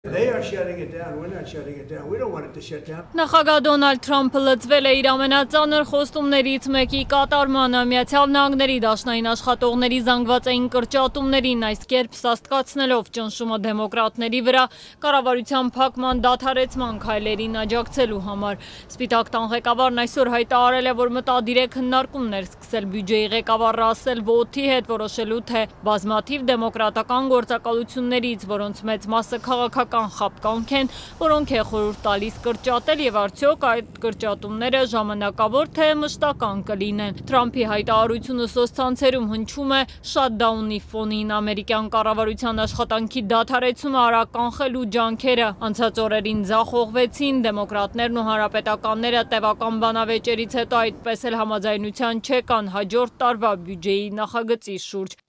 They are shutting it down. We're not shutting it down. We don't want it to shut down. Նախագահ Դոնալդ Թրամփը լծվել է իր ամենածանր խոստումներից մեկի կատարմանը Միացյալ Նահանգների դաշնային աշխատողների զանգվածային կրճատումներին այս կերպ սաստկացնելով ճնշումը դեմոկրատների վրա կառավարության փակման դադարեցման քայլերին աջակցելու համար։ Սպիտակ տան ղեկավարն այսօր հայտարարել է, որ մտադիր է քննարկումներ սկսել բյուջեի ղեկավար Ռասել Վոթի հետ որոշելու թե բազմաթիվ դեմոկրատական գործակալություններից, որոնց մեծ մասը քաղաքական խապկանք են, որոնք է խորհուրդ տալիս կրճատել եւ արդյոք այդ կրճատումները ժամանակավոր թե մշտական կլինեն։ Թրամփի հայտարարությունը սոցցանցերում հնչում է շատդաունի ֆոնին ամերիկյան կառավարության աշխատանքի դադարեցումը արագ կանխելու ջանքերը անցած օրերին ձախողվեցին, դեմոկրատներն ու հանրապետականները տևական բանավեճերից հետո այդպես էլ համաձայնության չեկան հաջորդ տարվա բյուջեի նախագծի շուրջ։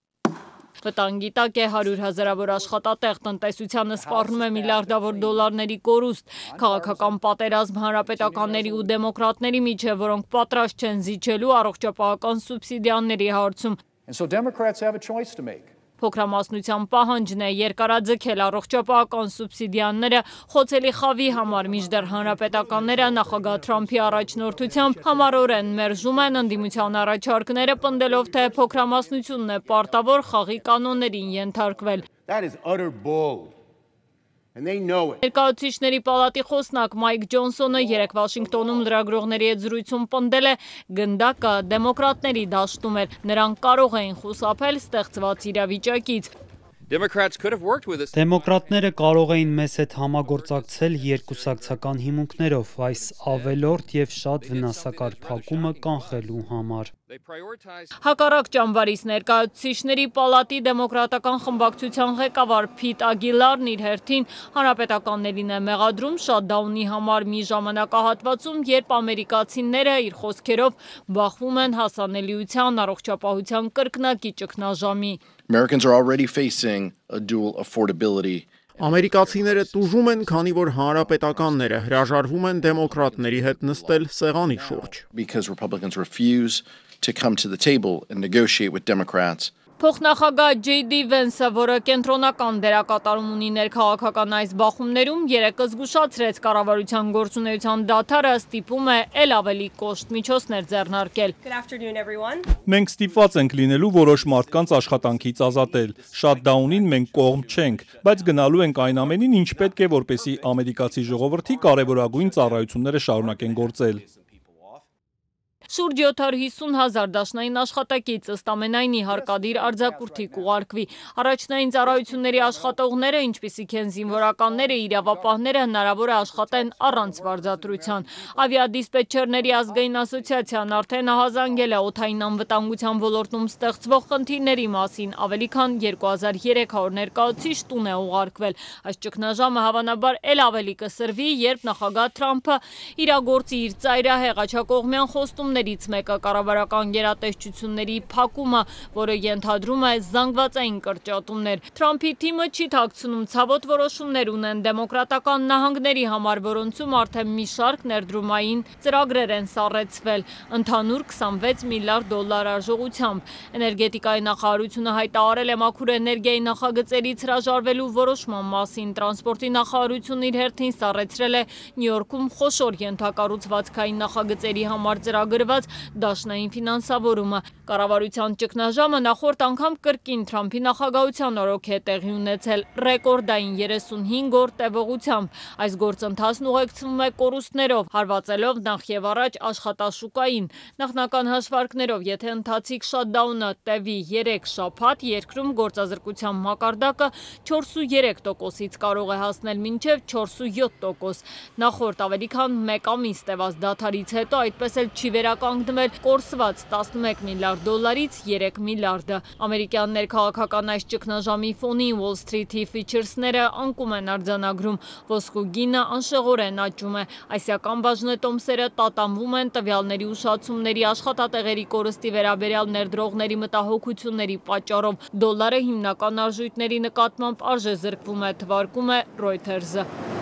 Վտանգի տակ է 100,000-ավոր աշխատատեղ, տնտեսությանը սպառնում է միլիարդավոր դոլարների կորուստ, քաղաքական պատերազմ հանրապետականների ու դեմոկրատների միջև, որոնք պատրաստ չեն զիջելու առողջապահական սուբսիդիաների հարցում։ Փոքրամասնության պահանջն է երկարաձգել առողջապահական սուբսիդիաները խոցելի խավի համար, մինչդեռ հանրապետականները նախագահ Թրամփի առաջնորդությամբ համառորեն մերժում են ընդդիմության առաջարկները, պնդելով, թե փոքրամասնությունն է պարտավոր խաղի կանոններին ենթարկվել։ Ներկայացուցիչների պալատի խոսնակ Մայք Ջոնսոնը երեկ Վաշինգտոնում լրագրողների հետ զրույցում պնդել է գնդակը դեմոկրատների դաշտում էր, նրանք կարող էին խուսափել ստեղծված իրավիճակից։ Դեմոկրատները կարող էին մեզ հետ համագործակցել երկուսակցական հիմունքներով այս ավելորդ եւ շատ վնասակար փակումը կանխելու համար։ Հակառակ ճամբարից ներկայացուցիչների պալատի դեմոկրատական խմբակցության ղեկավար Փիտ Ագիլարն իր հերթին հանրապետականներին է մեղադրում շատդաունի համար մի ժամանակահատվածում, երբ ամերիկացիները իր խոսքերով բախվում են հասանելիության, առողջապահության կրկնակի ճգնաժամի։ Ամերիկացիները տուժում են, քանի որ հանրապետականները հրաժարվում են դեմոկրատների հետ նստել սեղանի շուրջ։ Փոխնախագահ Ջեյ Դի Վենսը, որը կենտրոնական դերակատարում ունի ներքաղաքական այս բախումներում, երեկ զգուշացրեց կառավարության գործունեության դադարը ստիպում է էլ ավելի կոշտ միջոցներ ձեռնարկել։ Մենք ստիպված ենք լինելու որոշ մարդկանց աշխատանքից ազատել։ Շատդաունին մենք կողմ չենք, բայց գնալու ենք այն ամենին, ինչ պետք է, որպեսզի ամերիկացի ժողովրդի կարևորագույն ծառայությունները շարունակեն գործել։ Շուրջ 750,000 դաշնային աշխատակից ըստ ամենայնի հարկադիր արձակուրդի կուղարկվի։ Առաջնային ծառայությունների աշխատողները, ինչպիսիք են զինվորականները, իրավապահները հնարավոր է աշխատեն առանց վարձատրության։ Ավիադիսպետչերների ազգային ասոցիացիան արդեն ահազանգել է օդային անվտանգության ոլորտում ստեղծվող խնդիրների մասին, ավելի քան 2300 ներկայացուցիչ տուն է ուղարկվել։ Այս ճգնաժամը հավանաբար էլ ավելի կսրվի, երբ նախագահ Թրամփը իրագործի իր ծայրահեղ աջակողմյան խոստումները մեկը կառավարական գերատեսչությունների փակումը, որը ենթադրում է զանգվածային կրճատումներ։ Թրամփի թիմը չի թաքցնում ցավոտ որոշումներ ունեն դեմոկրատական նահանգների համար, որոնցում արդեն մի շարք ներդրումային ծրագրեր են սառեցվել, ընդհանուր 26 միլիարդ դոլար արժողությամբ։ Էներգետիկայի նախարարությունը հայտարարել է մաքուր էներգիայի նախագծերից հրաժարվելու որոշման մասին։ Տրանսպորտի նախարարությունն իր հերթին սառեցրել է Նյու Յորքում խոշոր ենթակառուցվածքային նախագծերի համար ծրագրված դաշնային ֆինանսավորումը։ Կառավարության ճգնաժամը նախորդ անգամ կրկին Թրամփի նախագահության օրոք է տեղի ունեցել ռեկորդային 35 օր տևողությամբ։ Այս գործընթացն ուղեկցվում է կորուստներով, հարվածելով նախ եւ առաջ աշխատաշուկային։ Նախնական հաշվարկներով, եթե ընթացիկ շատդաունը տևի 3 շաբաթ, երկրում գործազրկության մակարդակը 4.3%-ից կարող է հասնել մինչև 4.7%։ Նախորդ ավելի քան 1 ամիս տևած դադարից հետո այդպես էլ չի վերականգնվել կորսված 11 միլիարդ դոլարից 3 միլիարդը։ Ամերիկյան ներքաղաքական այս ճգնաժամի ֆոնին Wall Street-ի ֆիչերսները անկում են արձանագրում, ոսկու գինը անշեղորեն աճում է։ Ասիական բաժնետոմսերը տատանվում են տվյալների ուշացումների, աշխատատեղերի կորստի վերաբերյալ ներդրողների մտահոգությունների պատճառով։ Դոլարը հիմնական արժույթների նկատմամբ արժեզրկվում է, թվարկում է Reuters-ը։